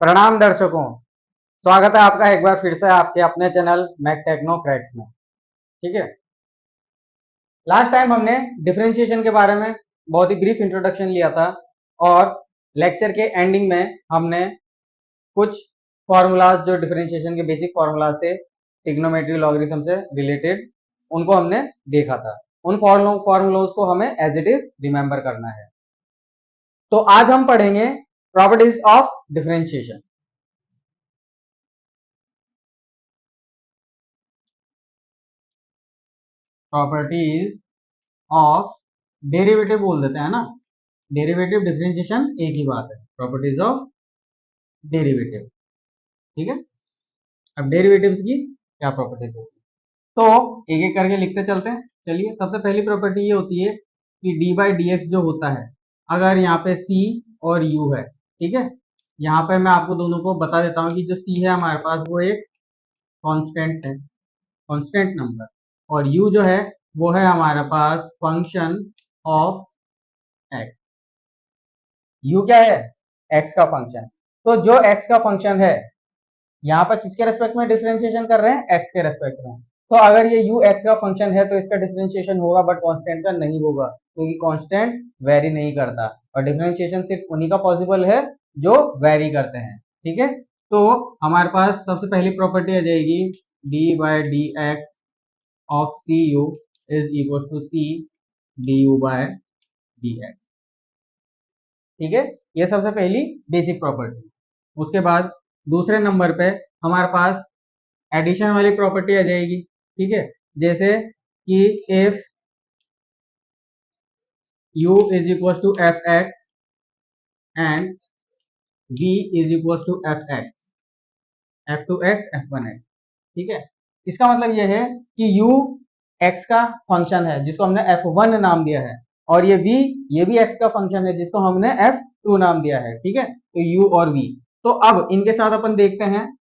प्रणाम दर्शकों, स्वागत है आपका एक बार फिर से आपके अपने चैनल मैक टेक्नो क्रैक्स में। ठीक है, लास्ट टाइम हमने डिफरेंशिएशन के बारे में बहुत ही ब्रीफ इंट्रोडक्शन लिया था और लेक्चर के एंडिंग में हमने कुछ फार्मूलाज जो डिफरेंशिएशन के बेसिक फार्मूलाज थे ट्रिग्नोमेट्री लॉगरिथम से रिलेटेड, उनको हमने देखा था। उन फार्मूलाज को हमें एज इट इज रिमेंबर करना है। तो आज हम पढ़ेंगे properties of differentiation. Properties of derivative बोल देते हैं ना, डेरिवेटिव डिफरेंशिएशन एक ही बात है। प्रॉपर्टीज ऑफ डेरिवेटिव, ठीक है। अब डेरिवेटिव्स की क्या प्रॉपर्टीज होगी तो एक एक करके लिखते चलते हैं। चलिए, सबसे पहली प्रॉपर्टी ये होती है कि डी बाई डी एक्स जो होता है, अगर यहाँ पे सी और यू है, ठीक है, यहाँ पे मैं आपको दोनों को बता देता हूँ कि जो सी है हमारे पास वो एक कांस्टेंट है, कांस्टेंट नंबर, और यू जो है वो है हमारे पास फंक्शन ऑफ एक्स। यू क्या है? एक्स का फंक्शन। तो जो एक्स का फंक्शन है, यहाँ पर किसके रेस्पेक्ट में डिफरेंशिएशन कर रहे हैं? एक्स के रेस्पेक्ट में। तो अगर ये यू एक्स का फंक्शन है तो इसका डिफरेंशिएशन होगा, बट कांस्टेंट का नहीं होगा, क्योंकि कांस्टेंट वेरी नहीं करता और डिफरेंशिएशन सिर्फ उन्हीं का पॉसिबल है जो वेरी करते हैं। ठीक है, तो हमारे पास सबसे पहली प्रॉपर्टी आ जाएगी D by D X of C U is equal to C D U by D X. ठीक है, ये सबसे पहली बेसिक प्रॉपर्टी। उसके बाद दूसरे नंबर पे हमारे पास एडिशन वाली प्रॉपर्टी आ जाएगी। ठीक है, जैसे कि if u is equal to F X and v is equal to F X, F two X F one X. ठीक है, इसका मतलब यह है कि u x का फंक्शन है जिसको हमने f1 नाम दिया है, और ये v ये भी x का फंक्शन है जिसको हमने f2 नाम दिया है। ठीक है, तो u और v। तो अब इनके साथ अपन देखते हैं।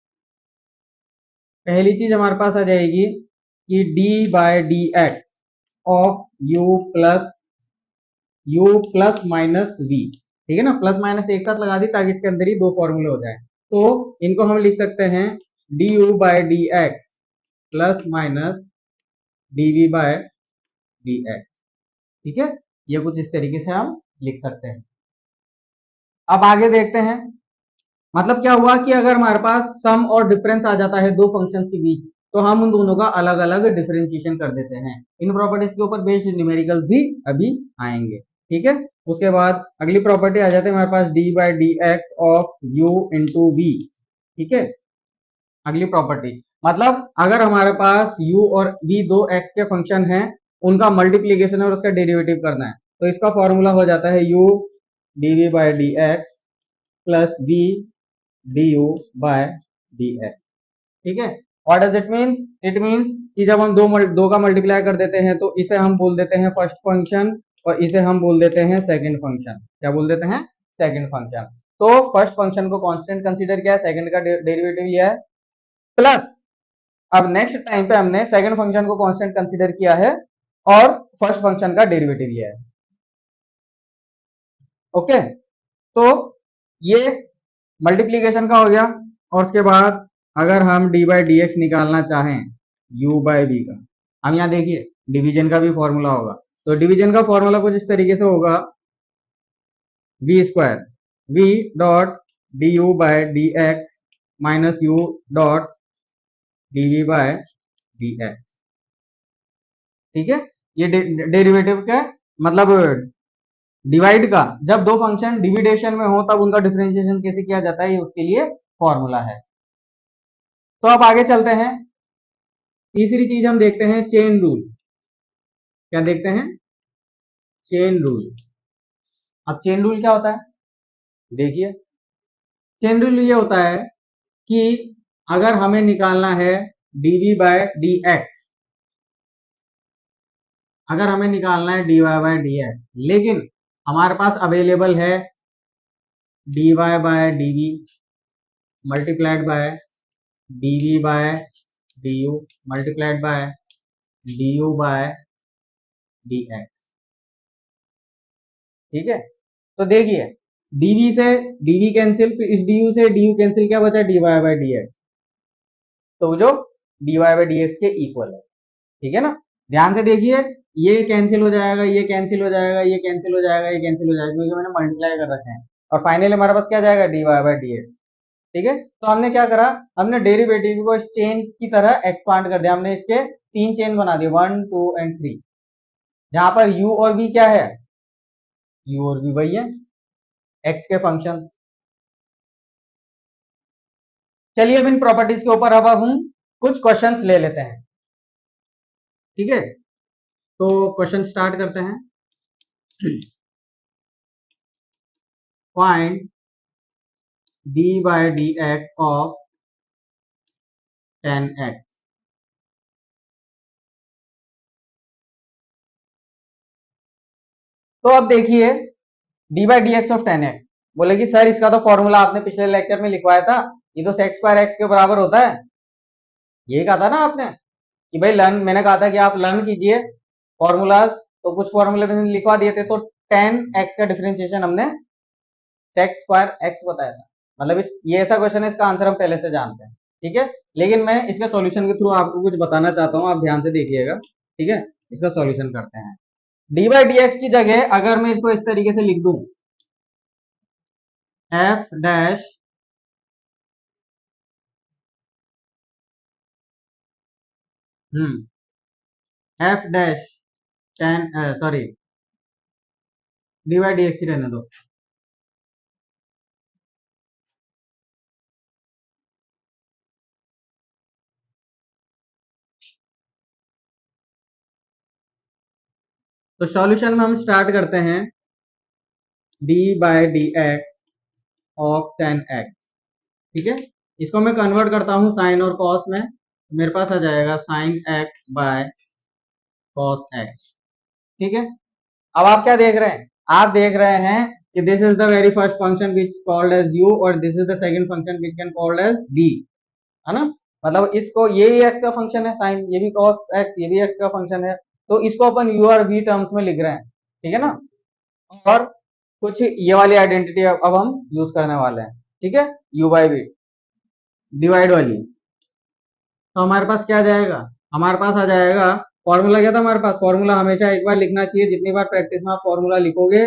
पहली चीज हमारे पास आ जाएगी कि D by D X of U plus minus V. ठीक है ना, प्लस माइनस एक साथ लगा दी ताकि इसके अंदर ही दो फॉर्मूले हो जाए। तो इनको हम लिख सकते हैं D U by D X plus minus D V by D X. ठीक है, ये कुछ इस तरीके से हम लिख सकते हैं। अब आगे देखते हैं। मतलब क्या हुआ कि अगर हमारे पास सम और डिफरेंस आ जाता है दो फंक्शंस के बीच, तो हम उन दोनों का अलग अलग डिफरेंशिएशन कर देते हैं। इन प्रॉपर्टीज के ऊपर बेस्ड न्यूमेरिकल्स भी अभी आएंगे। ठीक है, उसके बाद अगली प्रॉपर्टी आ जाती है हमारे पास D by D X of U into V. ठीक है, अगली प्रॉपर्टी मतलब अगर हमारे पास u और v दो x के फंक्शन हैं, उनका मल्टीप्लीकेशन और उसका डेरिवेटिव करना है, तो इसका फॉर्मूला हो जाता है u dv by D X plus v du by D X. ठीक है, what does it means? It means कि जब हम दो का मल्टीप्लाई कर देते हैं तो इसे हम बोल देते हैं फर्स्ट फंक्शन और इसे हम बोल देते हैं सेकंड फंक्शन। क्या बोल देते हैं? Second function. तो फर्स्ट फंक्शन को कांस्टेंट कंसीडर किया, सेकंड का डेरिवेटिव लिया है, प्लस अब नेक्स्ट टाइम पे हमने सेकंड फंक्शन को कांस्टेंट कंसीडर किया है और फर्स्ट फंक्शन का डेरिवेटिव लिया है। ओके, तो ये मल्टीप्लीकेशन का हो गया। और उसके बाद अगर हम डी बाई डी एक्स निकालना चाहें u बाय वी का, हम यहाँ देखिए डिवीजन का भी फॉर्मूला होगा, तो डिवीजन का फॉर्मूला कुछ इस तरीके से होगा V square V dot D U by D X minus U dot D V by D X. ठीक है, ये डेरिवेटिव का मतलब डिवाइड का, जब दो फंक्शन डिविडेशन में हो तब उनका डिफरेंशिएशन कैसे किया जाता है, ये उसके लिए फॉर्मूला है। तो अब आगे चलते हैं। तीसरी चीज हम देखते हैं चेन रूल। क्या देखते हैं? Chain rule. अब चेन रूल क्या होता है देखिए, चेन रूल ये होता है कि अगर हमें निकालना है dv बाय डी एक्स, अगर हमें निकालना है dy बाय डी एक्स, लेकिन हमारे पास अवेलेबल है dy by dv multiplied by dv by du multiplied by du by dx। ठीक है, तो देखिए डीवी से डीवी कैंसिल, फिर इस डी यू से डी यू कैंसिल, क्या बचा D Y by D X, तो जो D Y by D X के इक्वल है। ठीक है ना, ध्यान से देखिए, ये कैंसिल हो जाएगा, ये कैंसिल हो जाएगा, ये कैंसिल हो जाएगा, ये कैंसिल हो जाएगा, क्योंकि मैंने मल्टीप्लाई कर रखे हैं, और फाइनली हमारे पास क्या जाएगा D Y by D X. ठीक है, तो हमने क्या करा, हमने डेरिवेटिव को इस चेन की तरह एक्सपांड कर दिया, हमने इसके 3 चेन बना दिए, 1 2 एंड 3, जहां पर u और v क्या है, u और v वही है x के फंक्शंस। चलिए अब इन प्रॉपर्टीज के ऊपर अब हम कुछ क्वेश्चंस ले लेते हैं। ठीक है, तो क्वेश्चन स्टार्ट करते हैं। Find D by D X of 10x। तो अब देखिए, D by D X of 10x, बोले कि सर इसका तो फॉर्मूला आपने पिछले लेक्चर में लिखवाया था, ये तो सेक्स स्क्वायर एक्स के बराबर होता है, यही कहा था ना आपने कि भाई लर्न, मैंने कहा था कि आप लर्न कीजिए फॉर्मूलाज, तो कुछ फॉर्मूले मैंने लिखवा दिए थे, तो 10x का डिफरेंशिएशन हमने सेक्स स्क्वायर एक्स बताया था। मतलब इस ये ऐसा क्वेश्चन है, इसका आंसर हम पहले से जानते हैं। ठीक है, लेकिन मैं इसके सॉल्यूशन के थ्रू आपको कुछ बताना चाहता हूँ, आप ध्यान से देखिएगा। ठीक है, इसका सॉल्यूशन करते हैं। डी बाई डी एक्स की जगह अगर मैं इसको इस तरीके से लिख दूं, F dash F dash 10, sorry D by D X ही रहने दो, तो सॉल्यूशन में हम स्टार्ट करते हैं D by D X of 10x। ठीक है, इसको मैं कन्वर्ट करता हूं साइन और कॉस में, मेरे पास आ जाएगा sine x by cos x. ठीक है, अब आप क्या देख रहे हैं, आप देख रहे हैं कि this is the very first function which called as u, और this is the second function which can called as v, है ना। मतलब इसको, ये भी x का फंक्शन है साइन, ये भी cos x, ये भी x का फंक्शन है, तो इसको अपन u और v टर्म्स में लिख रहे हैं। ठीक है ना, और कुछ ये वाली आइडेंटिटी अब हम यूज करने वाले हैं। ठीक है, u बाई v डिवाइड वाली, तो हमारे पास क्या आ जाएगा, हमारे पास आ जाएगा, फॉर्मूला क्या था हमारे पास, फॉर्मूला हमेशा एक बार लिखना चाहिए, जितनी बार प्रैक्टिस में आप फॉर्मूला लिखोगे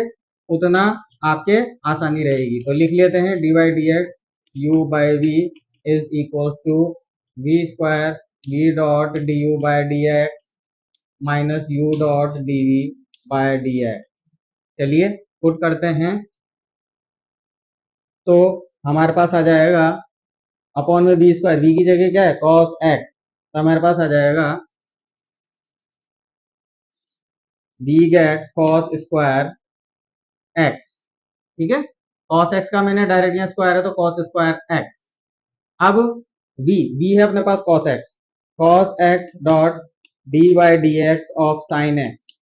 उतना आपके आसानी रहेगी। तो लिख लेते हैं D by D X U by V is equal to V square V dot D U by D X minus U dot D V by D X. चलिए पुट करते हैं, तो हमारे पास आ जाएगा अपॉन में बी स्क्वायर, बी की जगह क्या है कॉस एक्स, तो हमारे पास आ जाएगा we get cos square X. ठीक है, कॉस एक्स का मैंने डायरेक्ट यहाँ स्क्वायर है, तो कॉस स्क्वायर एक्स। अब v है अपने पास cos X dot D by D X of sine X,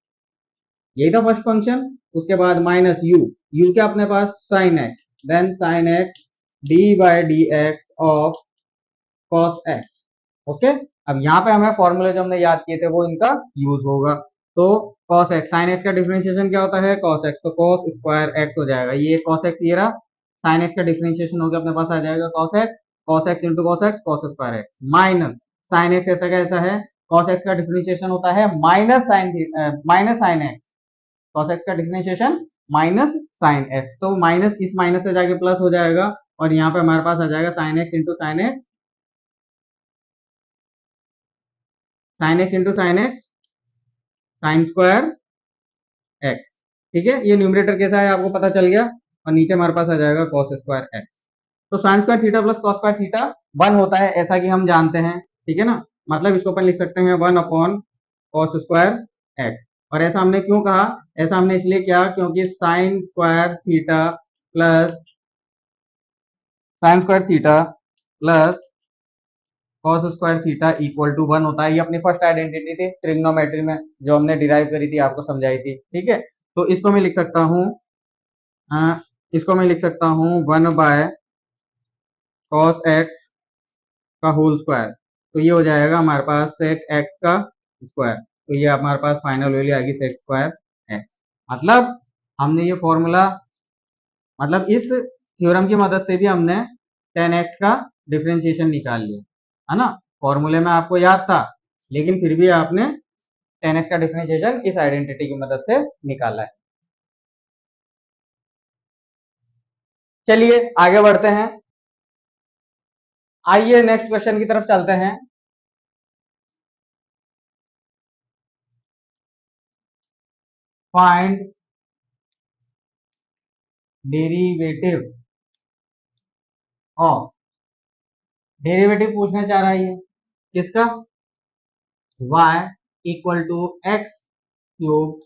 यही था फर्स्ट फंक्शन। उसके बाद माइनस u क्या अपने पास sine X, then sine X D by D X of cos X. Okay, अब यहाँ पे हमें फॉर्मूले जो हमने याद किए थे वो इनका यूज होगा। तो cos x, sin x का डिफरेंशिएशन क्या होता है cos x, तो cos स्क्वायर x हो जाएगा, ये cos x ये रहा, sin x का डिफरेंशिएशन होकर अपने पास आ जाएगा cos x into cos x cos square x minus sin x, ऐसा कैसा है, cos x का डिफरेंशिएशन होता है minus sine x, cos x का डिफरेंशिएशन माइनस साइन x, तो माइनस इस माइनस से जाके प्लस हो जाएगा, और यहाँ पे हमारे पास आ जाएगा sin x into sine x, sine x into sine x sine square X. ठीक है, ये न्यूमरेटर कैसा है आपको पता चल गया, और नीचे हमारे पास आ जाएगा कॉस स्क्वायर एक्स। तो sign square theta plus cos square theta 1 होता है, ऐसा कि हम जानते हैं। ठीक है ना, मतलब इसको अपन लिख सकते हैं 1 अपॉन कॉस स्क्वायर एक्स। और ऐसा हमने क्यों कहा, ऐसा हमने इसलिए किया क्योंकि sine square theta plus cos square theta equal to 1 होता है, ये अपनी फर्स्ट आइडेंटिटी थी ट्रिग्नोमेट्री में जो हमने डिराइव करी थी, आपको समझाई थी। ठीक है, तो इसको मैं लिख सकता हूँ, इसको मैं लिख सकता हूँ 1 बाय cos x का होल स्क्वायर, तो ये हो जाएगा हमारे पास sec x का स्क्वायर, तो ये हमारे पास फाइनल वैल्यू आएगी sec स्क्वायर x। मतलब हमने ये फॉर्मूला मतलब इस थ्योरम की मदद से भी हमने 10x का डिफरेंशिएशन निकाल लिया, है ना। फॉर्मूले में आपको याद था, लेकिन फिर भी आपने 10x का डिफरेंशिएशन इस आइडेंटिटी की मदद से निकाला है। चलिए आगे बढ़ते हैं। आइए नेक्स्ट क्वेश्चन की तरफ चलते हैं। फाइंड डेरिवेटिव ऑफ, डेरिवेटिव पूछना चाह रहा है ये किसका, y equal to X cube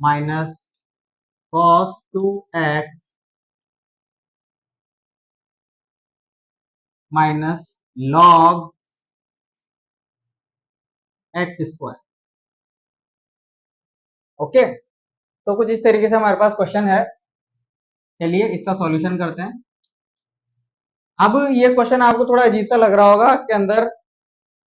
minus cos 2x minus log X square. Okay, तो कुछ इस तरीके से हमारे पास क्वेश्चन है। चलिए इसका सॉल्यूशन करते हैं। अब ये क्वेश्चन आपको थोड़ा अजीब सा लग रहा होगा, इसके अंदर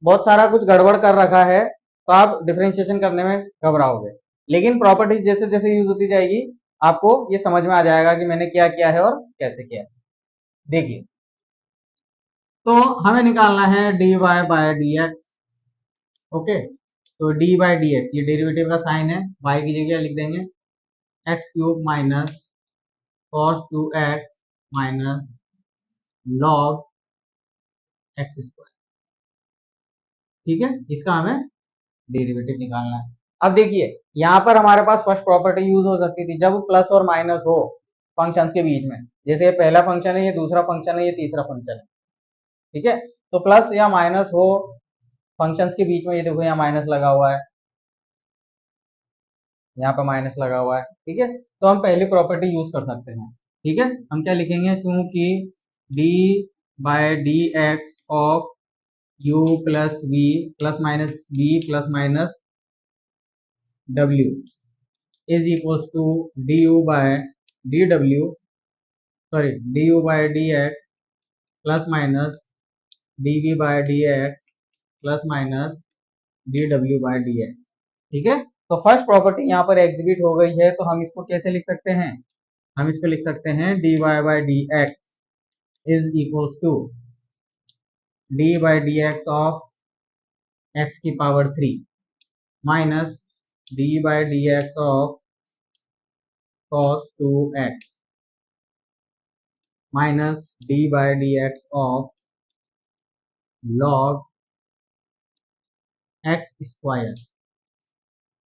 बहुत सारा कुछ गड़बड़ कर रखा है, तो आप डिफरेंशिएशन करने में घबराओगे। लेकिन प्रॉपर्टीज जैसे जैसे यूज होती जाएगी आपको ये समझ में आ जाएगा कि मैंने क्या किया है और कैसे किया है। देखिए, तो हमें निकालना है dy बाय dx। ओके, तो डी बाई डी एक्स ये डेरिवेटिव का साइन है, y की जगह लिख देंगे x cube minus cos 2x minus log X square. ठीक है, इसका हमें डेरिवेटिव निकालना है। अब देखिए यहाँ पर हमारे पास फर्स्ट प्रॉपर्टी यूज हो सकती थी जब प्लस और माइनस हो फंक्शंस के बीच में। जैसे ये पहला फंक्शन है, ये दूसरा फंक्शन है, ये तीसरा फंक्शन है। ठीक है, तो प्लस या माइनस हो फंक्शंस के बीच में, ये देखो यहाँ माइनस लगा हुआ है, यहाँ पर माइनस लगा हुआ है। ठीक है, तो हम पहली प्रॉपर्टी यूज कर सकते हैं। ठीक है, हम क्या लिखेंगे, क्योंकि D by D X of U plus V plus minus W is equals to D U by D W, sorry D U by D X plus minus D V by D X plus minus D W by D X. ठीक है, तो first property यहाँ पर exhibit हो गई है, तो हम इसको कैसे लिख सकते हैं, हम इसको लिख सकते हैं D Y by D X is equals to D by D X of X की power 3 minus D by D X of cos 2x minus D by D X of log X square.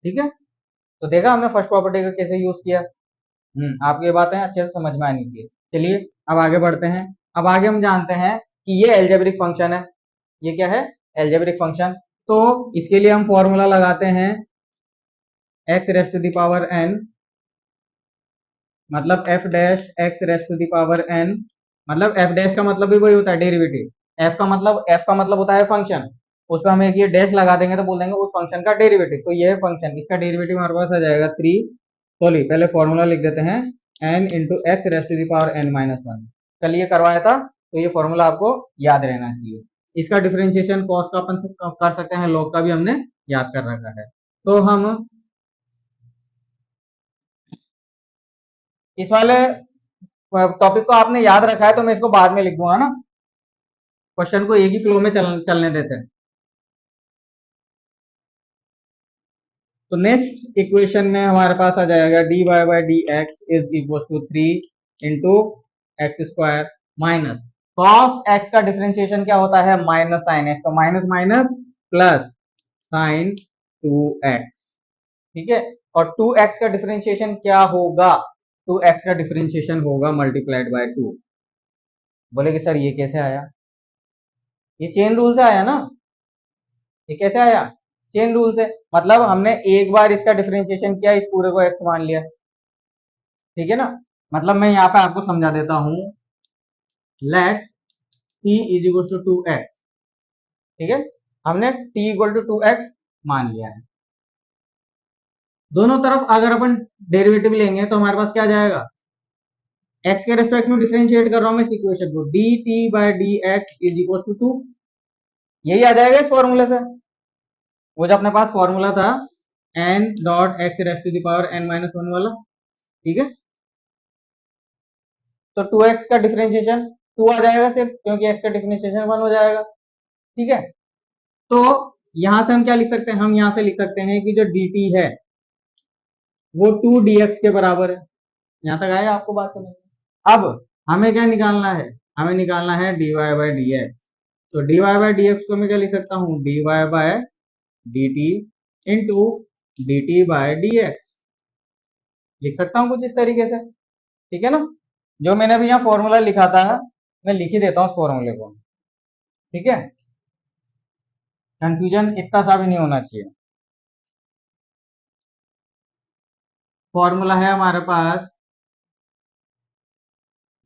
ठीक है, तो देखा हमने first property का कैसे use किया। आपको ये बातें अच्छे से समझ में आनी चाहिए। चलिए अब आगे बढ़ते हैं। अब आगे हम जानते हैं कि ये एल्जेब्रिक फंक्शन है। ये क्या है, एल्जेब्रिक फंक्शन। तो इसके लिए हम फॉर्मूला लगाते हैं X raise to the power n, मतलब F dash X raise to the power n, मतलब एफ डैश का मतलब भी वही होता है डेरिवेटिव। एफ का मतलब होता है फंक्शन, उस पर हम एक ये डैश लगा देंगे तो बोल देंगे उस फंक्शन का डेरिवेटिव। तो ये है फंक्शन, इसका डेरिवेटिव हमारे पास आ जाएगा 3, सॉरी पहले फॉर्मूला लिख देते हैं n into X raise to the power n minus 1। कल ये करवाया था, तो ये फॉर्मूला आपको याद रहना चाहिए। इसका डिफरेंशिएशन कॉस का अपन कर सकते हैं, लॉग का भी हमने याद कर रखा है। तो हम इस वाले टॉपिक को आपने याद रखा है, तो मैं इसको बाद में लिख दूंगा ना, क्वेश्चन को एक ही फ्लो में चलने देते हैं। तो नेक्स्ट इक्वेशन में हमारे पास आ जाएगा D Y by D X is equal to 3 into X square minus cos X का डिफरेंशिएशन क्या होता है, माइनस साइन एक्स, तो minus minus plus sine 2x। ठीक है, और 2x का डिफरेंशिएशन क्या होगा, 2x का डिफरेंशिएशन होगा मल्टीप्लाइड बाय 2। बोले कि सर ये कैसे आया, ये चेन रूल से आया ना। ये कैसे आया, चेन रूल से, मतलब हमने एक बार इसका डिफरेंशिएशन किया, इस पूरे को x मान लिया। ठीक है ना, मतलब मैं यहाँ पे आपको समझा देता हूं, let t is equal to 2x। ठीक है, हमने t इक्वल टू 2x मान लिया है। दोनों तरफ अगर अपन डेरिवेटिव लेंगे तो हमारे पास क्या जाएगा, x के रेस्पेक्ट में डिफरेंशिएट कर रहा हूं मैं इस इक्वेशन को, dt by dx is equal to 2, यही आ जाएगा इस फॉर्मूले से। वो जो अपने पास फॉर्मूला था n dot X raise to the power n minus 1 वाला। ठीक है, तो 2x का डिफरेंशिएशन 2 आ जाएगा सिर्फ, क्योंकि x का डिफरेंशिएशन 1 हो जाएगा। ठीक है, तो यहां से हम क्या लिख सकते हैं, हम यहां से लिख सकते हैं कि जो dt है वो 2dx के बराबर है। यहां तक आया आपको बात समझ में? अब हमें क्या निकालना है, हमें निकालना है dy बाई डी एक्स। तो dy बाई डी एक्स को मैं क्या लिख सकता हूँ, dy by dt into dt by dx लिख सकता हूँ कुछ इस तरीके से। ठीक है ना, जो मैंने अभी यहाँ फॉर्मूला लिखा था मैं लिख ही देता हूँ उस फॉर्मूले को। ठीक है, कंफ्यूजन इतना सा भी नहीं होना चाहिए। फॉर्मूला है हमारे पास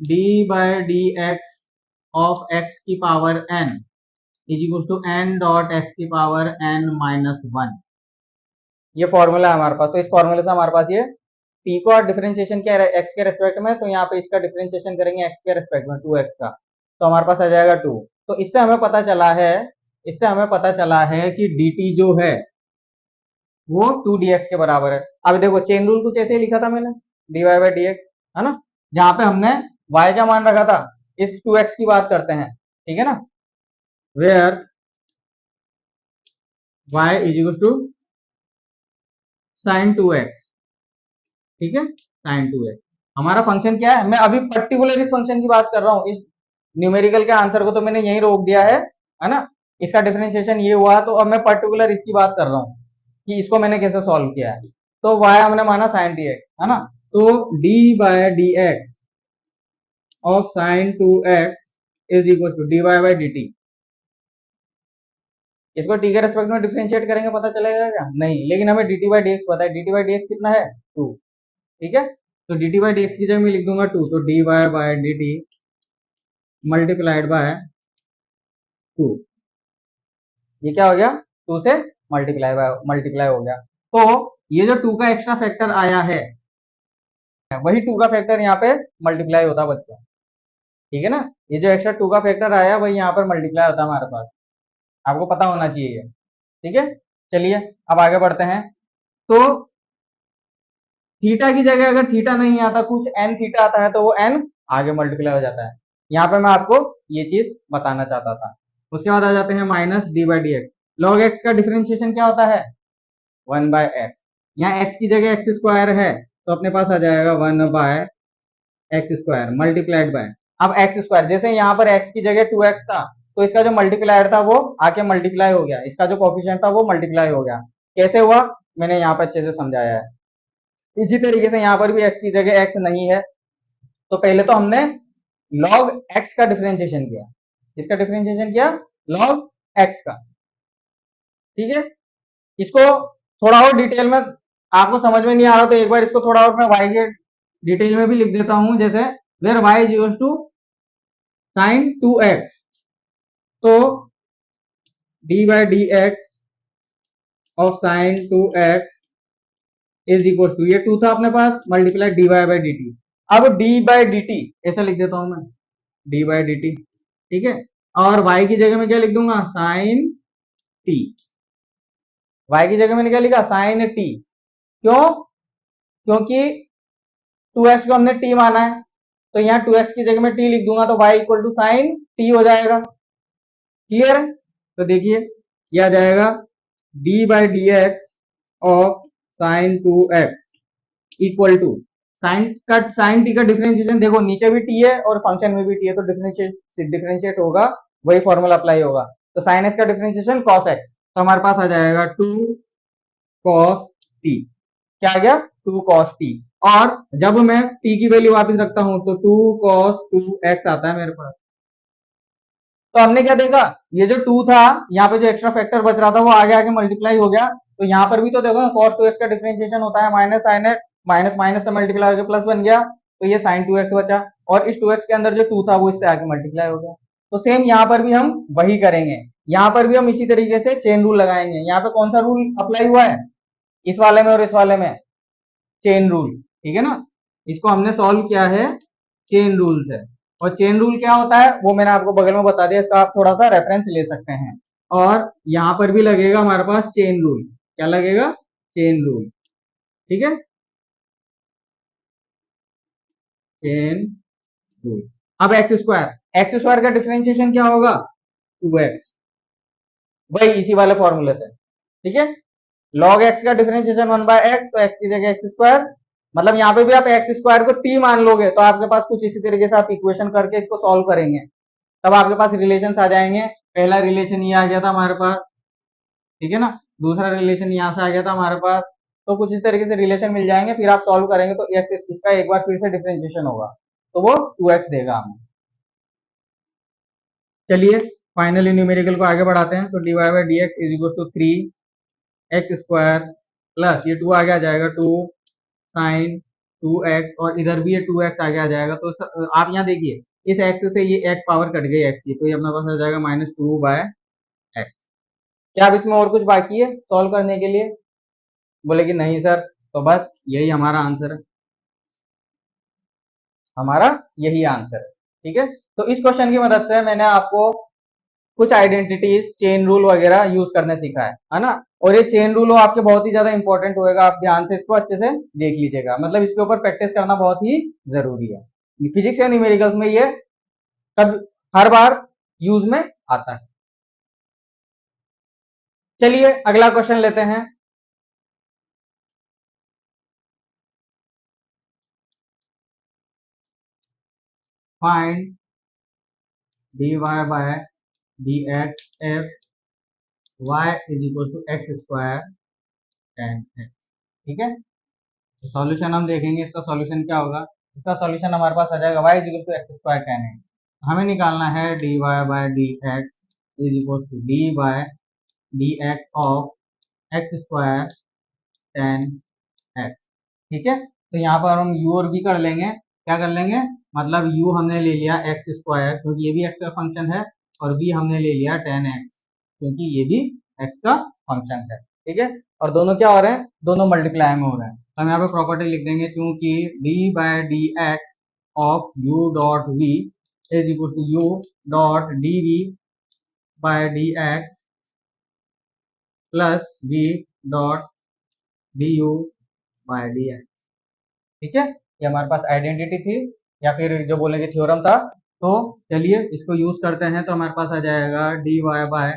d by D X of x की power n is equal to n dot x की पावर n माइनस 1। ये फॉर्मूला है हमारे पास। तो इस फॉर्मूले से हमारे पास ये t को डिफरेंशिएशन क्या है x के रेस्पेक्ट में, तो यहाँ पे इसका डिफरेंशिएशन करेंगे x के रेस्पेक्ट में 2x का, तो हमारे पास आ जाएगा 2। तो इससे हमें पता चला है, इससे हमें पता चला है कि dt जो है वो 2dx के बराबर है। अब देखो चेन रूल कुछ ऐसे ही लिखा था मैंने, dy बाई डी एक्स, है ना, जहां पे हमने y का मान रखा था, इस 2x की बात करते हैं। ठीक है ना, where y is equal to sine 2x। ठीक है, साइन 2x हमारा फंक्शन क्या है, मैं अभी पर्टिकुलर इस फंक्शन की बात कर रहा हूँ। इस न्यूमेरिकल के आंसर को तो मैंने यहीं रोक दिया है ना, इसका डिफरेंशिएशन ये हुआ, तो अब मैं पर्टिकुलर इसकी बात कर रहा हूँ कि इसको मैंने कैसे सॉल्व किया है। तो y हमने माना साइन dx, है ना, तो d by D X of sine 2x is equal to dy by dt। इसको t के रेस्पेक्ट में डिफरेंशिएट करेंगे पता चलेगा क्या, नहीं, लेकिन हमें dt बाई dx पता है, dt बाई dx कितना है 2। ठीक है, तो dt बाई dx की जगह मैं लिख दूंगा 2, तो dy by dt multiplied by 2। ये क्या हो गया, 2 से मल्टीप्लाई हो गया। तो ये जो 2 का एक्स्ट्रा फैक्टर आया है वही 2 का फैक्टर यहाँ पे मल्टीप्लाई होता बच्चों। ठीक है ना, ये जो एक्स्ट्रा 2 का फैक्टर आया वही यहाँ पर मल्टीप्लाई होता हमारे पास, आपको पता होना चाहिए ये। ठीक है, चलिए अब आगे बढ़ते हैं। तो थीटा की जगह अगर थीटा नहीं आता, कुछ एन थीटा आता है, तो वो एन आगे मल्टीप्लाई हो जाता है। यहाँ पे मैं आपको ये चीज बताना चाहता था। उसके बाद आ जाते हैं minus D by D x. Log x का डिफरेंशिएशन क्या होता है, 1 बाय एक्स। यहाँ एक्स की जगह एक्स स्क्वायर है, तो अपने पास आ जाएगा 1 by X square multiplied by, अब एक्स स्क्वायर, जैसे यहाँ पर एक्स की जगह 2x था, तो इसका जो मल्टीप्लायर था वो आके मल्टीप्लाई हो गया, इसका जो कोफिशिएंट था वो मल्टीप्लाई हो गया। कैसे हुआ, मैंने यहाँ पर अच्छे से समझाया है। इसी तरीके से यहाँ पर भी x की जगह x नहीं है, तो पहले तो हमने log x का डिफरेंशिएशन किया, इसका डिफरेंशिएशन किया log x का। ठीक है, इसको थोड़ा और डिटेल में, आपको समझ में नहीं आ रहा तो एक बार इसको थोड़ा और मैं y के डिटेल में भी लिख देता हूं, जैसे where y is equal to sine 2x, तो d by D X of sine 2x is equal to, ये 2 था अपने पास, multiply D Y by D T. अब d बाई डी टी ऐसा लिख देता हूं मैं, d बाई डी टी। ठीक है, और y की जगह में क्या लिख दूंगा, साइन t। y की जगह मैंने क्या लिखा, साइन t। क्यों, क्योंकि 2x को हमने t माना है, तो यहाँ 2x की जगह में t लिख दूंगा, तो y equal to sine t हो जाएगा। क्लियर है, तो देखिए ये आ जाएगा d by D X of sine 2x equal to sine T का डिफरेंशिएशन, देखो नीचे भी टी है और फंक्शन में भी टी है, तो डिफरेंशिएट होगा, वही फॉर्मूला अप्लाई होगा। तो साइन एक्स का डिफरेंशिएशन कॉस एक्स, तो हमारे पास आ जाएगा 2 कॉस टी। क्या आ गया, 2 कॉस टी। और जब मैं टी की वैल्यू वापस रखता हूं तो 2 कॉस 2x आता है मेरे पास। तो हमने क्या देखा, ये जो 2 था, यहाँ पे जो एक्स्ट्रा फैक्टर बच रहा था वो आगे आगे मल्टीप्लाई हो गया, तो यहाँ पर भी तो देखो ना cos 2x का डिफरेंशिएशन होता है minus sine x, minus minus से मल्टीप्लाई होकर प्लस बन गया, तो ये साइन 2x बचा, और इस 2x के अंदर जो 2 था वो इससे आगे मल्टीप्लाई हो गया। तो सेम यहाँ पर भी हम वही करेंगे, यहाँ पर भी हम इसी तरीके से चेन रूल लगाएंगे। यहाँ पे कौन सा रूल अप्लाई हुआ है, इस वाले में और इस वाले में चेन रूल। ठीक है ना, इसको हमने सॉल्व किया है चेन रूल से, और चेन रूल क्या होता है वो मैंने आपको बगल में बता दिया, इसका आप थोड़ा सा रेफरेंस ले सकते हैं। और यहाँ पर भी लगेगा हमारे पास चेन रूल, क्या लगेगा, चेन रूल। ठीक है, चेन 2। अब एक्स स्क्वायर का डिफरेंशिएशन क्या होगा? 2x, वही इसी वाले फॉर्मूले से, ठीक है। log x का डिफरेंशिएशन 1/x, तो x की जगह एक्स स्क्वायर, मतलब यहाँ पे भी आप एक्स स्क्वायर को t मान लोगे तो आपके पास कुछ इसी तरीके से आप इक्वेशन करके इसको सॉल्व करेंगे, तब आपके पास रिलेशन आ जाएंगे। पहला रिलेशन ये आ गया था हमारे पास, ठीक है ना, दूसरा रिलेशन यहाँ से आ गया था हमारे पास, तो कुछ इस तरीके से रिलेशन मिल जाएंगे, फिर आप सॉल्व करेंगे तो एक्स इसका एक बार फिर से डिफरेंशिएशन होगा तो वो 2x देगा हमें। चलिए फाइनली न्यूमेरिकल को आगे बढ़ाते हैं, तो dy by D X is equal to 3x² plus ये 2 आगे आ जाएगा 2 साइन 2x, और इधर भी ये 2x आगे आ जाएगा, तो आप यहाँ देखिए इस x से ये एक पावर कट गई x की, तो ये अपने पास आ जाएगा -2/x। क्या अब इसमें और कुछ बाकी है सॉल्व करने के लिए? बोले कि नहीं सर, तो बस यही हमारा आंसर है, हमारा यही आंसर है, ठीक है। तो इस क्वेश्चन की मदद से मैंने आपको कुछ आइडेंटिटीज, चेन रूल वगैरह यूज करने सीखा है ना। और ये चेन रूल आपके बहुत ही ज्यादा इंपॉर्टेंट होएगा, आप ध्यान से इसको अच्छे से देख लीजिएगा, मतलब इसके ऊपर प्रैक्टिस करना बहुत ही जरूरी है। फिजिक्स या न्यूमेरिकल्स में ये कब हर बार यूज में आता है। चलिए अगला क्वेश्चन लेते हैं। Find dy by dx f y is equal to X square tan x, ठीक है। तो सॉल्यूशन हम देखेंगे, इसका सॉल्यूशन क्या होगा। इसका सॉल्यूशन हमारे पास आ जाएगा y is equal to X square tan x। हमें निकालना है dy by D X is equal to D by D X of X square tan x, ठीक है। तो यहाँ पर हम u और v कर लेंगे, क्या कर लेंगे, मतलब u हमने ले लिया एक्स स्क्वायर क्योंकि ये भी x का फंक्शन है, और v हमने ले लिया tan x क्योंकि ये भी x का फंक्शन है, ठीक है। और दोनों क्या हो रहे हैं, दोनों मल्टीप्लाई में हो रहे हैं, तो हम यहाँ पे प्रॉपर्टी लिख देंगे, क्योंकि d by D X of u dot v is equal to u dot D V by D X plus v dot D U by D X, ठीक है। ये हमारे पास आइडेंटिटी थी, या फिर जो बोलेंगे थ्योरम था। तो चलिए इसको यूज करते हैं, तो हमारे पास आ जाएगा dy by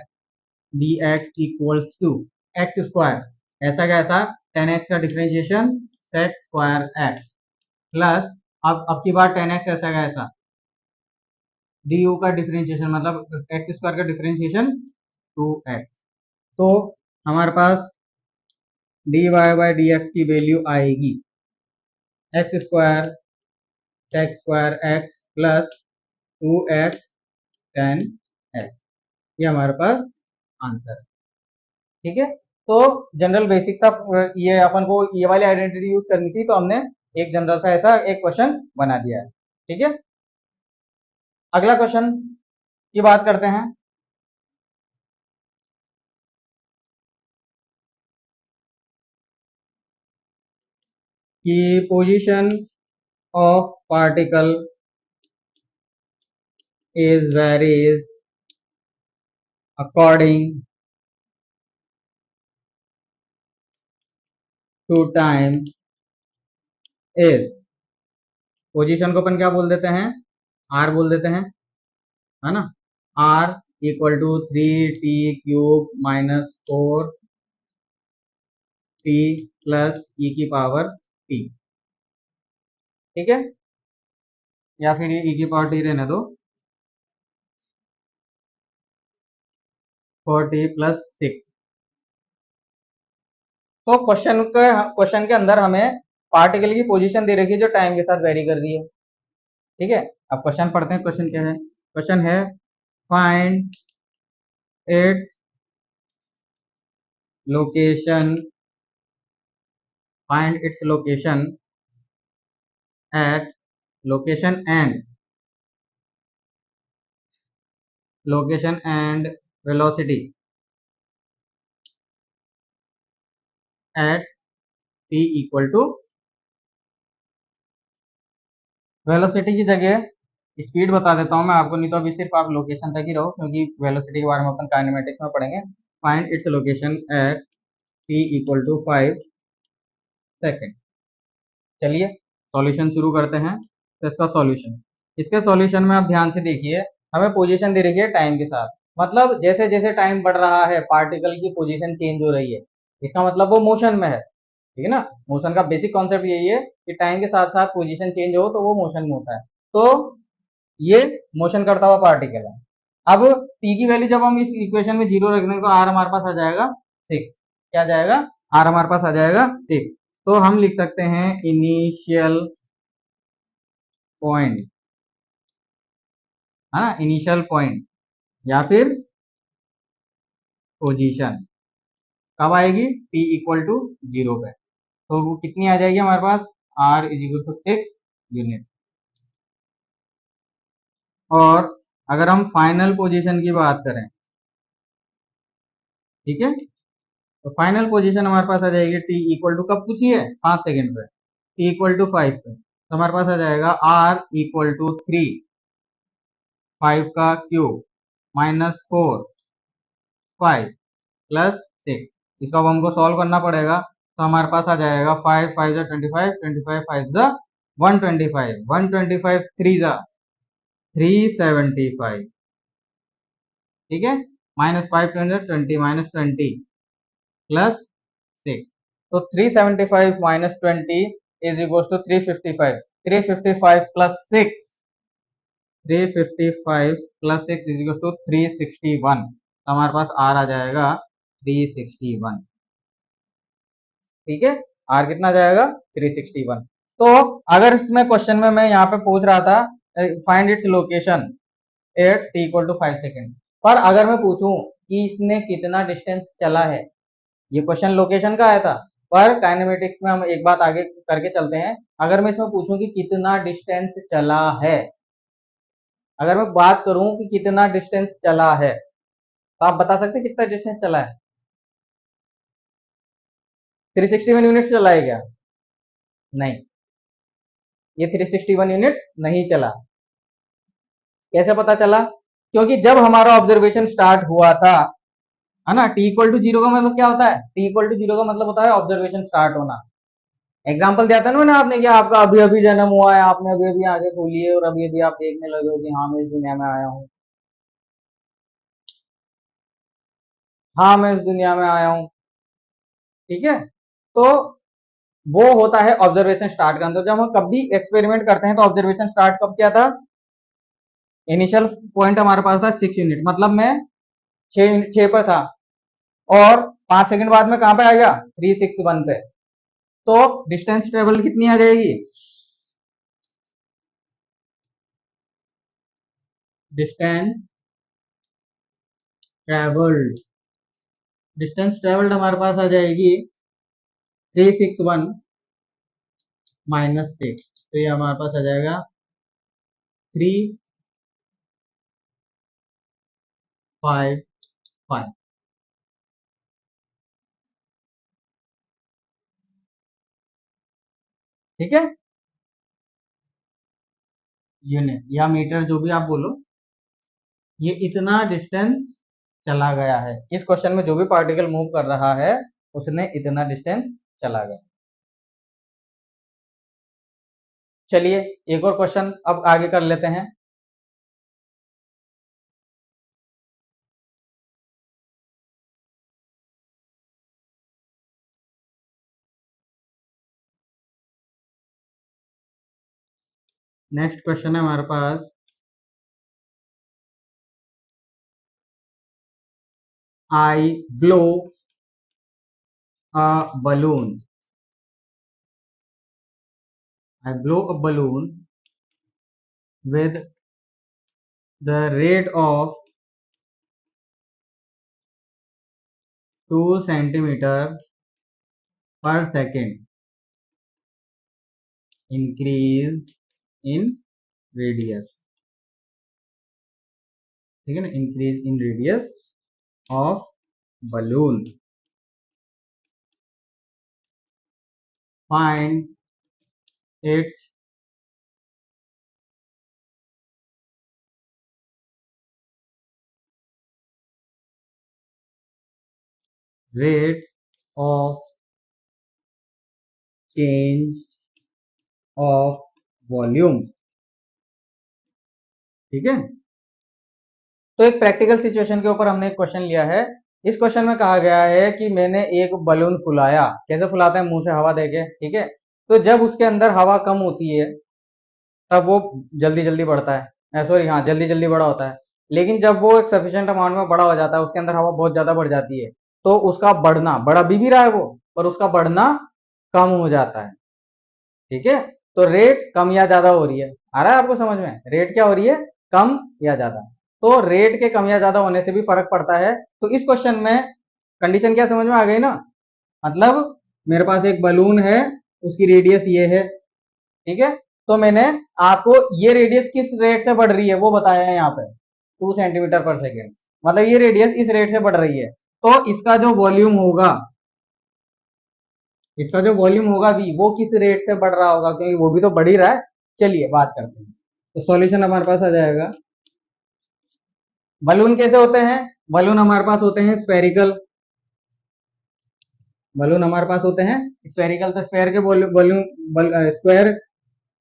D X equals to X square, ऐसा कैसा, टेन एक्स का differentiation sec square X plus, अब की बार टेन एक्स ऐसा कैसा, डी यू का डिफरेंशिएशन मतलब एक्स स्क्वायर का डिफरेंशिएशन 2x। तो हमारे पास dy बाय डी एक्स की वैल्यू आएगी X square sec square X plus 2x tan x, ये हमारे पास आंसर है, ठीक है। तो जनरल बेसिक्स ऑफ ये अपन को ये वाली आइडेंटिटी यूज करनी थी, तो हमने एक जनरल सा ऐसा एक क्वेश्चन बना दिया है, ठीक है। अगला क्वेश्चन की बात करते हैं। कि position of particle is varies according to time is, position को अपन क्या बोल देते हैं, आर बोल देते हैं, है ना। R equal to 3t³ minus 4t plus E की पावर t, ठीक है, या फिर ये ई की पावर t रहने दो, 4t प्लस 6। तो क्वेश्चन के अंदर हमें पार्टिकल की पोजीशन दे रखी है जो टाइम के साथ वेरी कर रही है, ठीक है। अब क्वेश्चन पढ़ते हैं, क्वेश्चन क्या है, क्वेश्चन है find its location, find its location at location and velocity at t equal to, velocity की जगह स्पीड बता देता हूं मैं आपको, नहीं तो अभी सिर्फ आप लोकेशन तक ही रहो, क्योंकि वेलोसिटी के बारे में अपन काइनेमेटिक्स में पढ़ेंगे। Find its location at t equal to 5 second. चलिए सॉल्यूशन शुरू करते हैं, तो इसका सॉल्यूशन, इसके सॉल्यूशन में आप ध्यान से देखिए, हमें पोजीशन दे रखी है टाइम के साथ, मतलब जैसे जैसे टाइम बढ़ रहा है पार्टिकल की पोजीशन चेंज हो रही है, इसका मतलब वो मोशन में है। ठीक है ना, मोशन का बेसिक कॉन्सेप्ट यही है कि टाइम के साथ साथ पोजीशन चेंज हो तो वो मोशन में होता है। तो ये मोशन करता हुआ पार्टिकल है। अब टी की वैल्यू जब हम इस इक्वेशन में जीरो रख देंगे तो आर हमारे पास आ जाएगा 6। क्या जाएगा? आर हमारे पास आ जाएगा 6। तो हम लिख सकते हैं इनिशियल पॉइंट, है ना, इनिशियल पॉइंट या फिर पोजीशन कब आएगी? टी इक्वल टू जीरो पे। तो वो कितनी आ जाएगी हमारे पास? R is equal to 6 unit. और अगर हम फाइनल पोजीशन की बात करें, ठीक है, तो फाइनल पोजीशन हमारे पास आ जाएगी टी इक्वल टू, कब पूछी है? 5 सेकेंड पे। टी इक्वल टू 5 पे, तो हमारे पास आ जाएगा आर इक्वल टू 3, 5 का क्यूब माइनस 4, 5 प्लस 6। इसको अब हमको सॉल्व करना पड़ेगा, तो हमारे पास आ जाएगा 5 5 जा 25, 25 5 जा 125, 125 3 जा 375। ठीक है, माइनस 5 20 माइनस 20 प्लस 6। तो 375 minus 20 is equal to 355, 355 plus 6, 355 plus 6 is equal to 361। तो हमारे पास आर आ जाएगा 361। ठीक है, आर कितना जाएगा? 361। तो अगर इसमें क्वेश्चन में मैं यहाँ पे पूछ रहा था find its location at T equal to 5 second, पर अगर मैं पूछूं कि इसने कितना डिस्टेंस चला है, ये क्वेश्चन लोकेशन का आया था। पर काइनेमेटिक्स में हम एक बात आगे करके चलते हैं, अगर मैं इसमें पूछूं कि कितना डिस्टेंस चला है, अगर मैं बात करूं कि कितना डिस्टेंस चला है, तो आप बता सकते हैं कितना डिस्टेंस चला है? 361 यूनिट चला है क्या? नहीं, ये 361 यूनिट नहीं चला। कैसे पता चला? क्योंकि जब हमारा ऑब्जर्वेशन स्टार्ट हुआ था, है ना, टी इक्वल टू जीरो का मतलब क्या होता है? टी इक्वल टू जीरो का मतलब होता है ऑब्जर्वेशन स्टार्ट होना। एग्जाम्पल दिया था ना मैंने आपने, कि आपका अभी अभी जन्म हुआ है, आपने अभी अभी आंखें खोली है और अभी अभी आप देखने लगे हो कि हाँ मैं इस दुनिया में आया हूँ, हाँ मैं इस दुनिया में आया हूँ। ठीक है, तो वो होता है ऑब्जर्वेशन स्टार्ट का। तो जब हम कभी एक्सपेरिमेंट करते हैं तो ऑब्जर्वेशन स्टार्ट कब किया था? इनिशियल पॉइंट हमारे पास था 6 यूनिट, मतलब मैं 6 पर था, और 5 सेकंड बाद में कहां पे आ गया? 361 पे। तो डिस्टेंस ट्रेवल कितनी आ जाएगी? डिस्टेंस ट्रेवल्ड, डिस्टेंस ट्रेवल्ड हमारे पास आ जाएगी 361 माइनस 6। तो ये हमारे पास आ जाएगा 355। ठीक है, यूनिट या मीटर जो भी आप बोलो, ये इतना डिस्टेंस चला गया है। इस क्वेश्चन में जो भी पार्टिकल मूव कर रहा है उसने इतना डिस्टेंस चला गया। चलिए एक और क्वेश्चन अब आगे कर लेते हैं। नेक्स्ट क्वेश्चन है हमारे पास, I blow a balloon, I blow a balloon with the rate of 2 centimeter per second, increase in radius। ठीक है ना, increase in radius of balloon, find its rate of change of volume। ठीक है। तो एक प्रैक्टिकल सिचुएशन के ऊपर हमने एक क्वेश्चन लिया है। इस क्वेश्चन में कहा गया है कि मैंने एक बलून फुलाया। कैसे फुलाते हैं? मुंह से हवा देके। ठीक है। तो जब उसके अंदर हवा कम होती है तब वो जल्दी जल्दी बढ़ता है, सॉरी हाँ, जल्दी जल्दी बड़ा होता है। लेकिन जब वो एक सफिशिएंट अमाउंट में बड़ा हो जाता है, उसके अंदर हवा बहुत ज्यादा बढ़ जाती है, तो उसका बढ़ना, बड़ा भी रहा है वो, पर उसका बढ़ना कम हो जाता है। ठीक है। तो रेट कम या ज्यादा हो रही है। आ रहा है आपको समझ में? रेट क्या हो रही है? कम या ज्यादा। तो रेट के कम या ज्यादा होने से भी फर्क पड़ता है। तो इस क्वेश्चन में कंडीशन क्या समझ में आ गई ना? मतलब मेरे पास एक बलून है, उसकी रेडियस ये है। ठीक है। तो मैंने आपको ये रेडियस किस रेट से बढ़ रही है वो बताया है यहाँ पे, 2 सेंटीमीटर पर सेकेंड। मतलब ये रेडियस इस रेट से बढ़ रही है। तो इसका जो वॉल्यूम होगा, इसका जो वॉल्यूम होगा भी, वो किस रेट से बढ़ रहा होगा, क्योंकि वो भी तो बढ़ ही रहा है। चलिए बात करते हैं। तो सॉल्यूशन हमारे पास आ जाएगा। बलून कैसे होते हैं? बलून हमारे पास होते हैं स्फेरिकल। बलून हमारे पास होते हैं स्फेरिकल। तो स्फेयर के वॉल्यूम स्क्वायर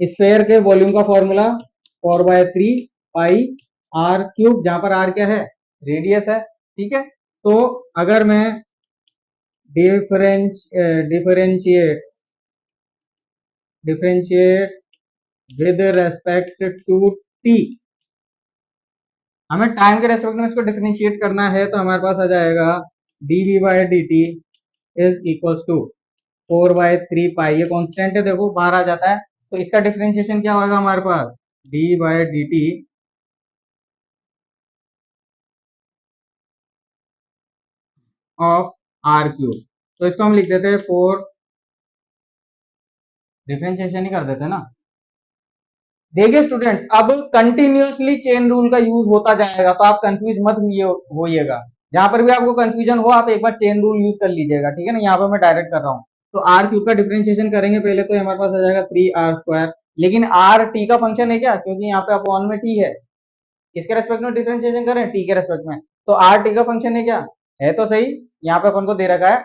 स्फेयर के वॉल्यूम का फॉर्मूला 4/3 पाई r क्यूब, जहां पर r क्या है? रेडियस है। ठीक है। तो अगर मैं differentiate differentiate with respect to T, हमें टाइम के रेस्पेक्ट में इसको डिफरेंशिएट करना है, तो हमारे पास आ जाएगा dv/dt इज इक्वल टू 4/3 पाई। ये कांस्टेंट है, देखो बाहर आ जाता है। तो इसका डिफरेंशिएशन क्या होगा हमारे पास? d/dt of r cube. तो इसको हम लिख देते हैं 4, डिफरेंशिएशन ही कर देते हैं ना। देखिए स्टूडेंट्स, अब कंटिन्यूअसली चेन रूल का यूज होता जाएगा, तो आप कंफ्यूज मत होइएगा। जहां पर भी आपको कंफ्यूजन हो, आप एक बार चेन रूल यूज कर लीजिएगा। ठीक है ना। यहाँ पे मैं डायरेक्ट कर रहा हूँ। तो आर क्यूब का डिफरेंशिएशन करेंगे पहले, तो हमारे पास आ जाएगा 3r²। लेकिन आर टी का फंक्शन है क्या? क्योंकि यहाँ पे अपॉन में टी है। किसके रेस्पेक्ट में डिफरेंशिएशन करें? टी के रेस्पेक्ट में। तो आर टी का फंक्शन है क्या? है तो सही। यहाँ पे अपन को दे रखा है,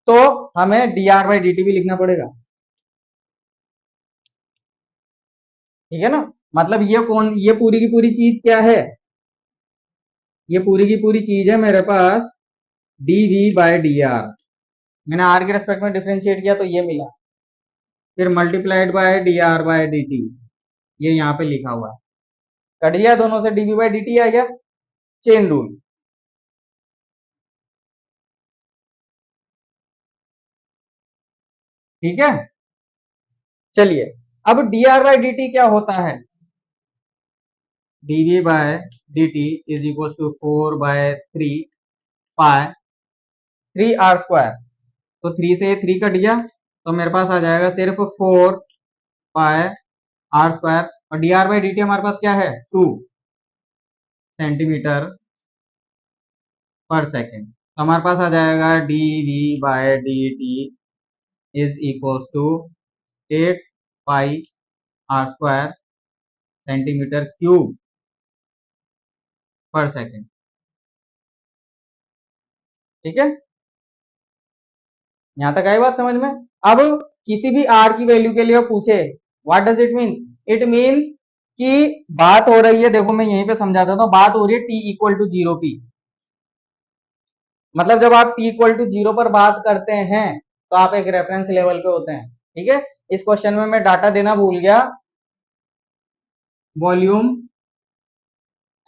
तो हमें dr/dt भी लिखना पड़ेगा। ठीक है ना। मतलब ये पूरी की पूरी चीज क्या है? ये पूरी की पूरी चीज है मेरे पास dv/dr। मैंने r के रेस्पेक्ट में डिफरेंशिएट किया तो ये मिला, फिर मल्टीप्लाइड बाय dr/dt, ये यहाँ पे लिखा हुआ है। कट गया दोनों से, dv/dt आ गया। Chain rule. ठीक है। चलिए, अब dr/dt क्या होता है? dv/dt is equal to 4/3 pi 3r²। तो 3 से 3 कट गया, तो मेरे पास आ जाएगा सिर्फ 4 पाई r²। और dr/dt हमारे पास क्या है? 2 सेंटीमीटर पर सेकेंड। तो हमारे पास आ जाएगा dv/dt is equal to 8 pi r² centimetre cube पर सेकेंड। ठीक है। यहां तक आई बात समझ में? अब किसी भी आर की वैल्यू के लिए पूछे, what does it mean? It means कि बात हो रही है, देखो मैं यहीं पे समझा देता हूं, बात हो रही है टी इक्वल टू 0 की। मतलब जब आप टी इक्वल टू 0 पर बात करते हैं, तो आप एक रेफरेंस लेवल पे होते हैं। ठीक है। इस क्वेश्चन में मैं डाटा देना भूल गया। Volume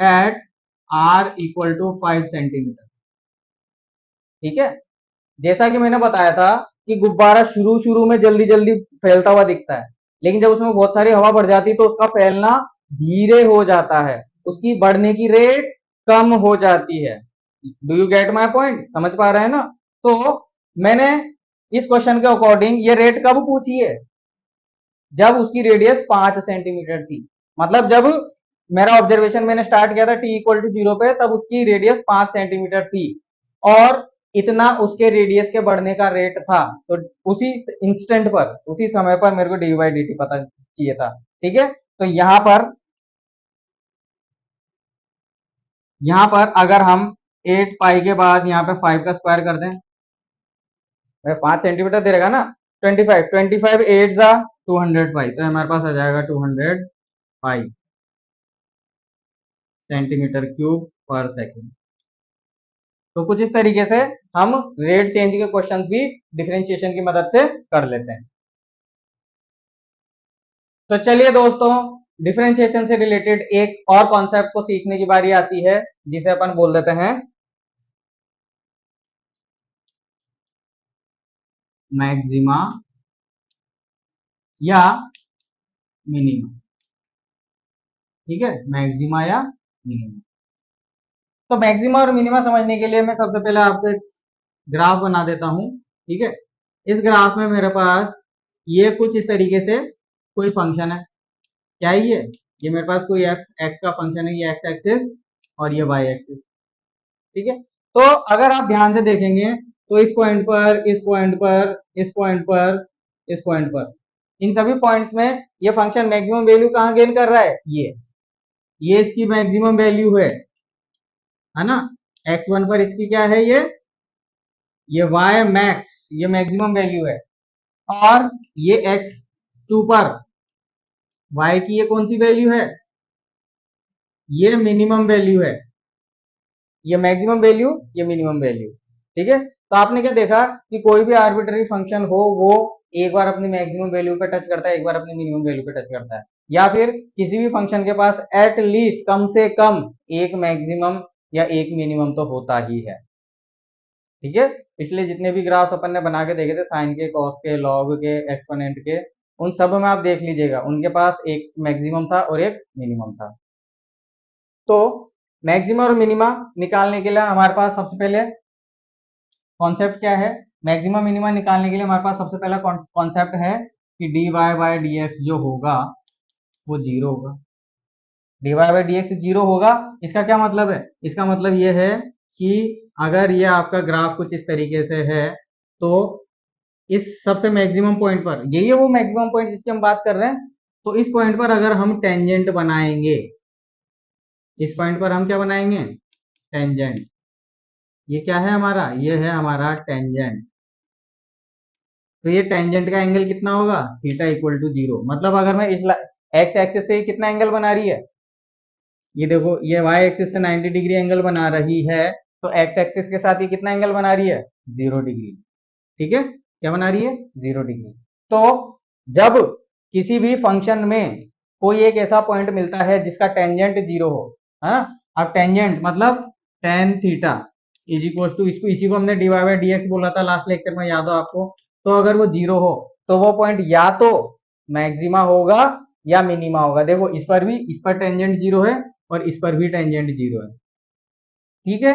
at R equal to 5 centimetre. ठीक है। जैसा कि मैंने बताया था कि गुब्बारा शुरू शुरू में जल्दी जल्दी फैलता हुआ दिखता है, लेकिन जब उसमें बहुत सारी हवा बढ़ जाती है तो उसका फैलना धीरे हो जाता है, उसकी बढ़ने की रेट कम हो जाती है। Do you get my point? समझ पा रहे हैं ना? तो मैंने इस क्वेश्चन के अकॉर्डिंग ये रेट कब पूछी है? जब उसकी रेडियस 5 सेंटीमीटर थी। मतलब जब मेरा ऑब्जर्वेशन मैंने स्टार्ट किया था टी इक्वल टू 0 पे, तब उसकी रेडियस 5 सेंटीमीटर थी, और इतना उसके रेडियस के बढ़ने का रेट था। तो उसी इंस्टेंट पर, उसी समय पर मेरे को डी/dt पता चाहिए था। ठीक है। तो यहां पर अगर हम 8 पाई के बाद यहाँ पे 5 का स्क्वायर कर दें, 5 सेंटीमीटर दे रहेगा ना। 25 8 जा 200 पाई, तो हमारे पास आ जाएगा 200 पाई। सेंटीमीटर क्यूब पर सेकेंड। तो कुछ इस तरीके से हम रेट चेंज के क्वेश्चंस भी डिफरेंशिएशन की मदद से कर लेते हैं। तो चलिए दोस्तों, डिफरेंशिएशन से रिलेटेड एक और कॉन्सेप्ट को सीखने की बारी आती है, जिसे अपन बोल देते हैं मैक्सिमा या मिनिमा। ठीक है, मैक्सिमा या मिनिमा। तो मैक्सिमा और मिनिमा समझने के लिए मैं सबसे पहले आपको एक ग्राफ बना देता हूं। ठीक है, इस ग्राफ में मेरे पास ये कुछ इस तरीके से कोई फंक्शन है। क्या है ये मेरे पास कोई एक्स का फंक्शन है, ये एक्स एक्सिस और ये वाई एक्सिस। ठीक है, तो अगर आप ध्यान से देखेंगे तो इस पॉइंट पर, इस पॉइंट पर, इस पॉइंट पर, इस पॉइंट पर, इन सभी पॉइंट्स में ये फंक्शन मैक्सिमम वैल्यू कहाँ गेन कर रहा है, ये इसकी मैक्सिमम वैल्यू है ना। x1 पर इसकी क्या है, ये y मैक्स, ये मैक्सिमम वैल्यू है। और ये x2 पर y की ये कौन सी वैल्यू है, ये मिनिमम वैल्यू है। ये मैक्सिमम वैल्यू, ये मिनिमम वैल्यू। ठीक है, तो आपने क्या देखा कि कोई भी आर्बिट्ररी फंक्शन हो, वो एक बार अपनी मैक्सिमम वैल्यू पे टच करता है, एक बार अपनी मिनिमम वैल्यू पे टच करता है, या फिर किसी भी फंक्शन के पास एट लीस्ट कम से कम एक मैक्सिमम या एक मिनिमम तो होता ही है। ठीक है, पिछले जितने भी ग्राफ्स अपन ने बना के देखे थे, साइन के, कॉस के, लॉग के, एक्सपोनेंट के, उन सब में आप देख लीजिएगा, उनके पास एक मैक्सिमम था और एक मिनिमम था। तो मैक्सिमा और मिनिमा निकालने के लिए हमारे पास सबसे पहले कॉन्सेप्ट क्या है, मैक्सिमा मिनिमा निकालने के लिए हमारे पास सबसे पहला कॉन्सेप्ट है कि D Y by D X जो होगा वो जीरो होगा। D Y by D X zero होगा, इसका क्या मतलब है, इसका मतलब ये है कि अगर ये आपका ग्राफ कुछ इस तरीके से है, तो इस सबसे मैक्सिमम पॉइंट पर, यही है वो मैक्सिमम पॉइंट जिसकी हम बात कर रहे हैं, तो इस पॉइंट पर अगर हम टेंजेंट बनाएंगे, इस पॉइंट पर हम क्या बनाएंगे, टेंजेंट। ये क्या है हमारा, ये है हमारा टेंजेंट। तो ये टेंजेंट का एंगल कितना होगा, थीटा इक्वल टू जीरो। मतलब अगर मैं इस एक्स एक्सिस से कितना एंगल बना रही है, ये देखो, ये वाई एक्सिस से 90 डिग्री एंगल बना रही है, तो एक्स एक्सिस के साथ ये कितना एंगल बना रही है, 0 डिग्री। ठीक है, क्या बना रही है, 0 डिग्री। तो जब किसी भी फंक्शन में कोई एक ऐसा पॉइंट मिलता है जिसका टेंजेंट जीरो हो, है ना। अब टेंजेंट मतलब tan theta is equal to, इसको इसी को हमने D Y by D X बोला था लास्ट लेक्चर में, याद हो आपको। तो अगर वो जीरो हो तो वो पॉइंट या तो मैक्सिमा होगा या मिनिमा होगा। देखो इस पर भी, इस पर टेंजेंट जीरो है और इस पर भी टेंजेंट जीरो है। ठीक है,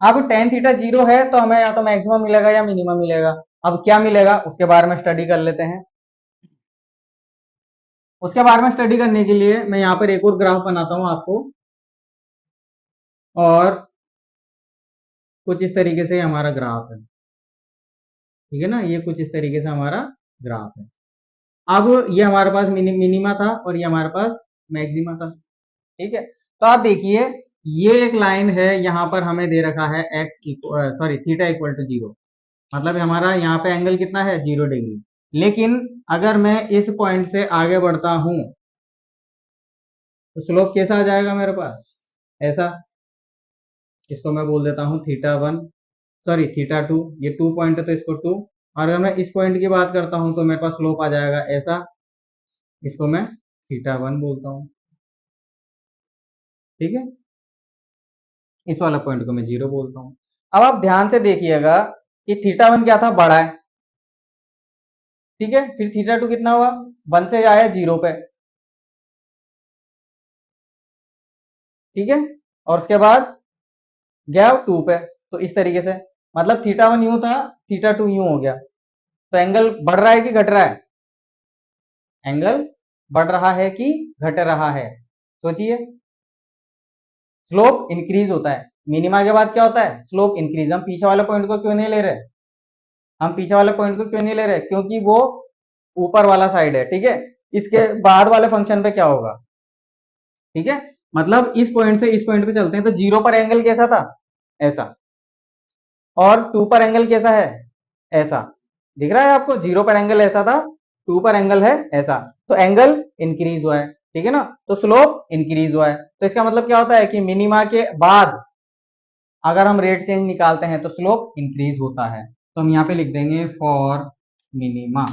अब टेन थीटा जीरो है तो हमें या तो मैक्सिमम मिलेगा या मिनिमम मिलेगा। अब क्या मिलेगा उसके बारे में स्टडी कर लेते हैं। उसके बारे में स्टडी करने के लिए मैं यहाँ पर एक और ग्राफ बनाता हूँ आपको, और कुछ इस तरीके से हमारा ग्राफ है। ठीक है ना, ये कुछ इस तरीके से हमारा ग्राफ है। अब ये हमारे पास मिनिमा था और ये हमारे पास मैक्सिमा था। ठीक है, तो आप देखिए, ये एक लाइन है, यहाँ पर हमें दे रखा है X sorry theta equal to zero. मतलब हमारा यहाँ पे एंगल कितना है, 0 डिग्री। लेकिन अगर मैं इस पॉइंट से आगे बढ़ता हूं तो स्लोप कैसा आ जाएगा मेरे पास, ऐसा। इसको मैं बोल देता हूँ थीटा 1, सॉरी थीटा 2, ये 2 पॉइंट है तो इसको 2। और अगर मैं इस पॉइंट की बात करता हूं तो मेरे पास स्लोप आ जाएगा ऐसा, इसको मैं थीटा 1 बोलता हूँ। ठीक है, इस वाला पॉइंट को मैं 0 बोलता हूँ। अब आप ध्यान से देखिएगा कि थीटा 1 क्या था, बड़ा है। ठीक है, फिर थीटा 2 कितना हुआ, 1 से आया 0 पे। ठीक है, और उसके बाद गया 2 पे। तो इस तरीके से, मतलब थीटा 1 यूं था, थीटा 2 यूं हो गया। तो एंगल बढ़ रहा है कि घट रहा है, एंगल बढ़ रहा है कि घट रहा है, सोचिए। स्लोप इंक्रीज होता है। मिनिमा के बाद क्या होता है, स्लोप इंक्रीज। हम पीछे वाले पॉइंट को क्यों नहीं ले रहे, हम पीछे वाले पॉइंट को क्यों नहीं ले रहे, क्योंकि वो ऊपर वाला साइड है। ठीक है, इसके बाद वाले फंक्शन पे क्या होगा। ठीक है, मतलब इस पॉइंट से इस पॉइंट पे चलते हैं, तो 0 पर एंगल कैसा था, ऐसा। और 2 पर एंगल कैसा है, ऐसा। दिख रहा है आपको, 0 पर एंगल ऐसा था, 2 पर एंगल है ऐसा। तो एंगल इंक्रीज हुआ है। ठीक है ना, तो स्लोप इंक्रीज हुआ है। तो इसका मतलब क्या होता है कि मिनिमा के बाद अगर हम रेट चेंज निकालते हैं तो स्लोप इंक्रीज होता है। तो हम यहाँ पे लिख देंगे minima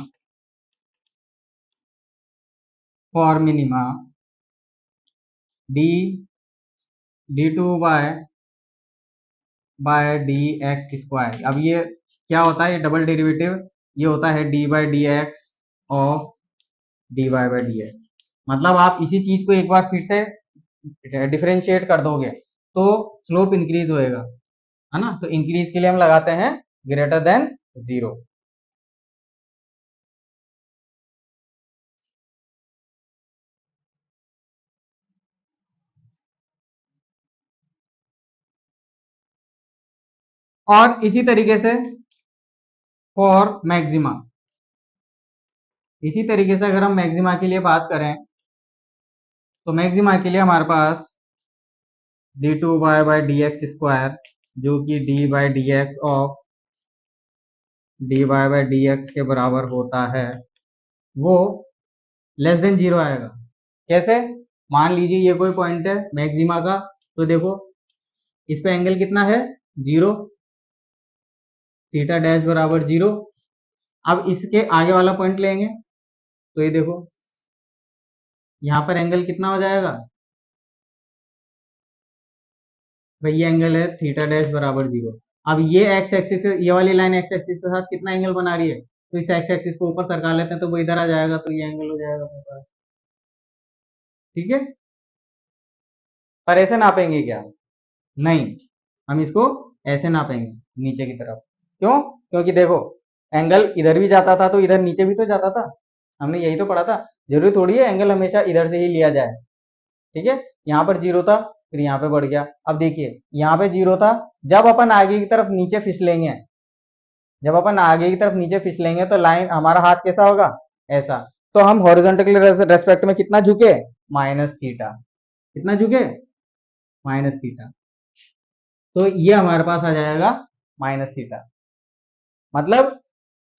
for minima D D two by D X square. अब ये क्या होता है, ये डबल डेरिवेटिव, ये होता है D by D X of D Y by D X. मतलब आप इसी चीज को एक बार फिर से डिफरेंशिएट कर दोगे तो स्लोप इंक्रीज होएगा, है ना। तो इंक्रीज के लिए हम लगाते हैं ग्रेटर देन 0। और इसी तरीके से फॉर मैक्सिमा, इसी तरीके से अगर हम मैक्सिमा के लिए बात करें तो मैक्सिमा के लिए हमारे पास D two Y by D X square जो कि D by D X of D Y by D X के बराबर होता है, वो लेस देन 0 आएगा। कैसे, मान लीजिए ये कोई पॉइंट है मैक्सिमा का, तो देखो इस पे एंगल कितना है 0, थीटा डैश बराबर 0। अब इसके आगे वाला पॉइंट लेंगे तो ये देखो यहाँ पर एंगल कितना हो जाएगा भाई, ये एंगल है थीटा डैश बराबर 0। अब ये एक्स एक्सिस, ये वाली लाइन एक्स एक्सिस के साथ कितना एंगल बना रही है, तो इस एक्स एक्सिस को ऊपर सरका लेते हैं तो वो इधर आ जाएगा, तो ये एंगल हो जाएगा अपने पास। ठीक है, पर ऐसे नापेंगे क्या, नहीं, हम इसको ऐसे नापेंगे नीचे की तरफ। क्यों, क्योंकि देखो एंगल इधर भी जाता था तो इधर नीचे भी तो जाता था, हमने यही तो पढ़ा था। जरूरी थोड़ी है एंगल हमेशा इधर से ही लिया जाए। ठीक है, यहाँ पर 0 था, फिर यहाँ पे बढ़ गया। अब देखिए यहाँ पे 0 था, जब अपन आगे की तरफ नीचे फिसलेंगे, जब अपन आगे की तरफ नीचे फिसलेंगे तो लाइन हमारा हाथ कैसा होगा, ऐसा। तो हम हॉरिजॉन्टल रेस्पेक्ट में कितना झुके, माइनस थीटा, कितना झुके, माइनस थीटा। तो ये हमारे पास आ जाएगा माइनस थीटा, मतलब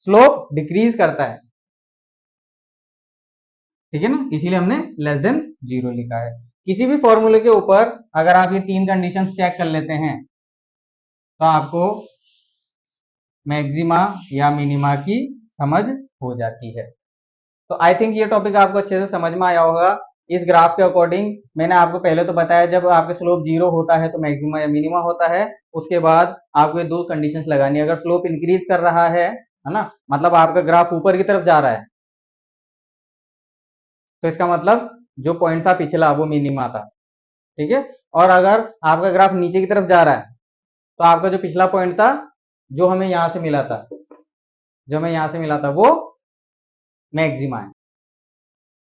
स्लोप डिक्रीज करता है। ठीक है ना, इसीलिए हमने लेस देन 0 लिखा है। किसी भी फॉर्मूले के ऊपर अगर आप ये 3 कंडीशंस चेक कर लेते हैं तो आपको मैक्सिमा या मिनिमा की समझ हो जाती है। तो आई थिंक ये टॉपिक आपको अच्छे से समझ में आया होगा। इस ग्राफ के अकॉर्डिंग मैंने आपको पहले तो बताया, जब आपके स्लोप 0 होता है तो मैक्सिमा या मिनिमा होता है। उसके बाद आपको ये 2 कंडीशंस लगानी है। अगर स्लोप इंक्रीज कर रहा है ना, मतलब आपका ग्राफ ऊपर की तरफ जा रहा है, तो इसका मतलब जो पॉइंट था पिछला वो मिनिमा था। ठीक है, और अगर आपका ग्राफ नीचे की तरफ जा रहा है तो आपका जो पिछला पॉइंट था, जो हमें यहां से मिला था, जो हमें यहां से मिला था, वो मैक्सिमा है।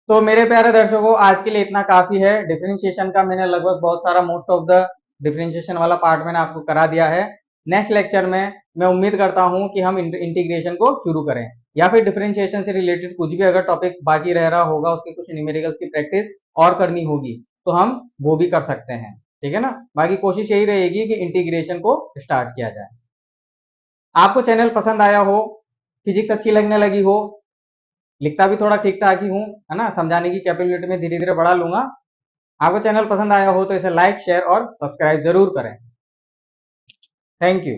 तो मेरे प्यारे दर्शकों, आज के लिए इतना काफी है। डिफरेंशिएशन का मैंने लगभग बहुत सारा, मोस्ट ऑफ द डिफरेंशिएशन वाला पार्ट मैंने आपको करा दिया है। नेक्स्ट लेक्चर में मैं उम्मीद करता हूं कि हम इंटीग्रेशन को शुरू करें, या फिर डिफरेंशिएशन से रिलेटेड कुछ भी अगर टॉपिक बाकी रह रहा होगा, उसके कुछ न्यूमेरिकल्स की प्रैक्टिस और करनी होगी तो हम वो भी कर सकते हैं। ठीक है ना, बाकी कोशिश यही रहेगी कि इंटीग्रेशन को स्टार्ट किया जाए। आपको चैनल पसंद आया हो, फिजिक्स अच्छी लगने लगी हो, लिखता भी थोड़ा ठीक ठाक ही हूँ, है ना, समझाने की कैपेबिलिटी में धीरे धीरे बढ़ा लूंगा। आपको चैनल पसंद आया हो तो इसे लाइक, शेयर और सब्सक्राइब जरूर करें। Thank you.